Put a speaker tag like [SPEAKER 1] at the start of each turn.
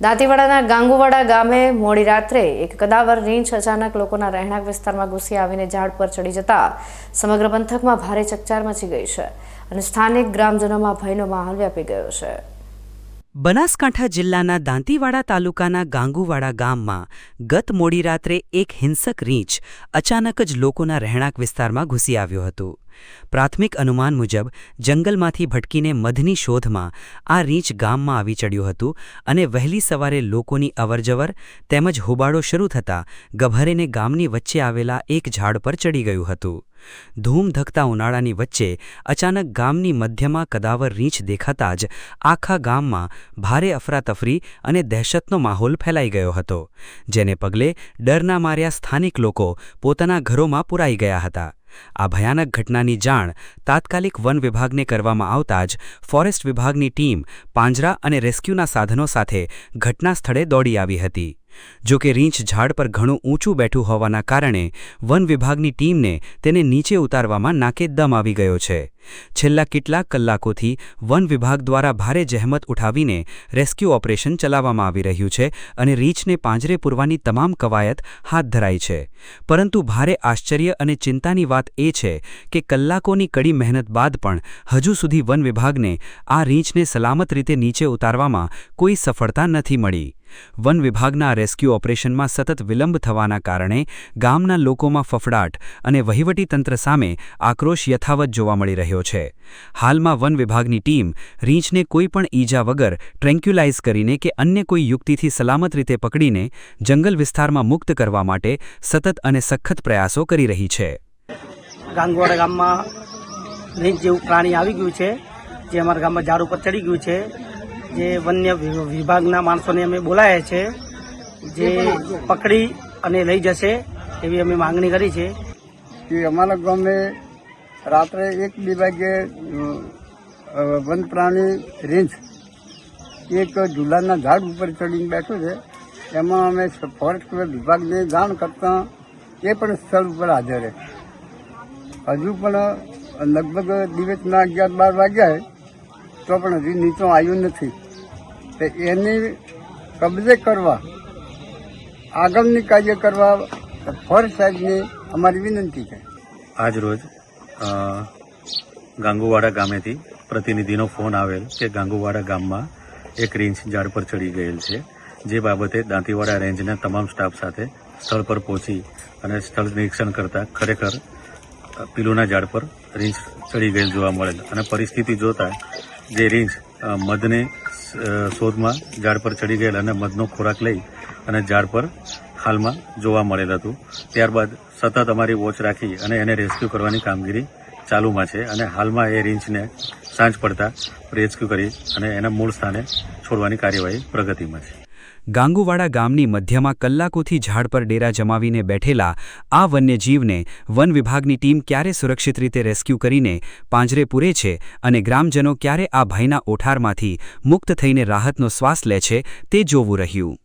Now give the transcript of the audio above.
[SPEAKER 1] દાંતીવાડાના ગાંગુવાડા ગામે મોડી રાત્રે એક કદાવર રીંછ અચાનક લોકોના રહેણાંક વિસ્તારમાં ઘૂસી આવીને ઝાડ પર ચડી જતા સમગ્ર પંથકમાં ભારે ચકચાર મચી ગઈ છે અને સ્થાનિક ગ્રામજનોમાં ભયનો માહોલ વ્યાપી ગયો છે।
[SPEAKER 2] બનાસકાંઠા જિલ્લાના દાંતીવાડા તાલુકાના ગાંગુવાડા ગામમાં ગત મોડી રાત્રે એક હિંસક રીંછ અચાનક જ લોકોના રહેણાંક વિસ્તારમાં ઘૂસી આવ્યો હતો। પ્રાથમિક અનુમાન મુજબ જંગલમાંથી ભટકીને મધની શોધમાં આ રીંછ ગામમાં આવી ચડ્યું હતું અને વહેલી સવારે લોકોની અવરજવર તેમજ હોબાળો શરૂ થતાં ગભરેને ગામની વચ્ચે આવેલા એક ઝાડ પર ચડી ગયું હતું। ધૂમ ધકતા ઉનાળાની વચ્ચે અચાનક ગામની મધ્યમાં કદાવર રીંછ દેખાતા જ આખા ગામમાં ભારે અફરાતફરી અને દહેશતનો માહોલ ફેલાઈ ગયો હતો, જેને પગલે ડરના માર્યા સ્થાનિક લોકો પોતાના ઘરોમાં પુરાઈ ગયા હતા। આ ભયાનક ઘટનાની જાણ તાત્કાલિક વન વિભાગને કરવામાં આવતા જ ફોરેસ્ટ વિભાગની ટીમ પાંજરા અને રેસ્ક્યુના સાધનો સાથે ઘટના સ્થળે દોડી આવી હતી। જો કે રીંછ ઝાડ પર ઘણું ઊંચું બેઠું હોવાના કારણે વન વિભાગની ટીમને તેને નીચે ઉતારવામાં નાકે દમ આવી ગયો છે। છેલ્લા કેટલાક કલાકોથી વન વિભાગ દ્વારા ભારે જહેમત ઉઠાવીને રેસ્ક્યુ ઓપરેશન ચલાવવામાં આવી રહ્યું છે અને રીંછને પાંજરે પૂરવાની તમામ કવાયત હાથ ધરાઈ છે। પરંતુ ભારે આશ્ચર્ય અને ચિંતાની વાત એ છે કે કલાકોની કડી મહેનત બાદ પણ હજુ સુધી વન વિભાગને આ રીંછને સલામત રીતે નીચે ઉતારવામાં કોઈ સફળતા નથી મળી। વન વિભાગના રેસ્ક્યુ ઓપરેશનમાં સતત વિલંબ થવાના કારણે ગામના લોકોમાં ફફડાટ અને વહીવટીતંત્ર સામે આક્રોશ યથાવત જોવા મળી રહ્યો છે। હાલમાં વન વિભાગની ટીમ રીંછને કોઈ પણ ઈજા વગર ટ્રેન્ક્યુલાઇઝ કરીને કે અન્ય કોઈ યુક્તિથી સલામત રીતે પકડીને જંગલ વિસ્તારમાં મુક્ત કરવા માટે સતત અને સખત પ્રયાસો કરી રહી છે।
[SPEAKER 3] ગાંગુવાડા ગામમાં રીંછ જેવું પ્રાણી આવી ગયું છે, જે અમારા ગામમાં ઝાડ ઉપર ચડી ગયું છે। જે વન્ય વિભાગના માણસોને અમે બોલાયા છે, જે પકડી અને લઈ જશે એવી અમે માંગણી કરી છે।
[SPEAKER 4] કે અમારા ગામે રાત્રે 1-2 વાગે વન પ્રાણી રીંછ એક ઝૂલાના ઝાડ ઉપર ચડીને બેઠું છે। એમાં અમે ફોરેસ્ટ વિભાગને જાણ કરતાં એ પણ સ્થળ ઉપર હાજર છે। હજુ પણ લગભગ દિવસના 11-12 વાગ્યા તો પણ હજી નીચો આવ્યું નથી। તો એની કબજે કરવા આગળની કાર્ય કરવા ફોરેસ્ટ સાહેબની અમારી વિનંતી છે।
[SPEAKER 5] આજ રોજ ગાંગુવાડા ગામેથી પ્રતિનિધિનો ફોન આવેલ કે ગાંગુવાડા ગામમાં એક રીંછ ઝાડ પર ચડી ગયેલ છે, જે બાબતે દાંતીવાડા રેન્જના તમામ સ્ટાફ સાથે સ્થળ પર પહોંચી અને સ્થળ નિરીક્ષણ કરતાં ખરેખર પીલુના ઝાડ પર રીંછ ચડી ગયેલ જોવા મળેલ અને પરિસ્થિતિ જોતા જે રીંછ મધની શોધમાં ઝાડ પર ચડી ગયેલ અને મધનો ખોરાક લઈ અને ઝાડ પર હાલમાં જોવા મળેલ હતું। ત્યારબાદ સતત અમારી વોચ રાખી અને એને રેસ્ક્યુ કરવાની કામગીરી ચાલુમાં છે અને હાલમાં એ રીંછને સાંજ પડતા રેસ્ક્યુ કરી અને એના મૂળ સ્થાને છોડવાની કાર્યવાહી પ્રગતિમાં છે।
[SPEAKER 2] ગાંગુવાડા ગામની મધ્યમાં કલાકોથી ઝાડ પર ડેરા જમાવીને બેઠેલા આ વન્યજીવને વન વિભાગની ટીમ ક્યારે સુરક્ષિત રીતે રેસ્ક્યુ કરીને પાંજરે પૂરે છે અને ગ્રામજનો ક્યારે આ ભયના ઓઠારમાંથી મુક્ત થઈને રાહતનો શ્વાસ લે છે તે જોવું રહ્યું।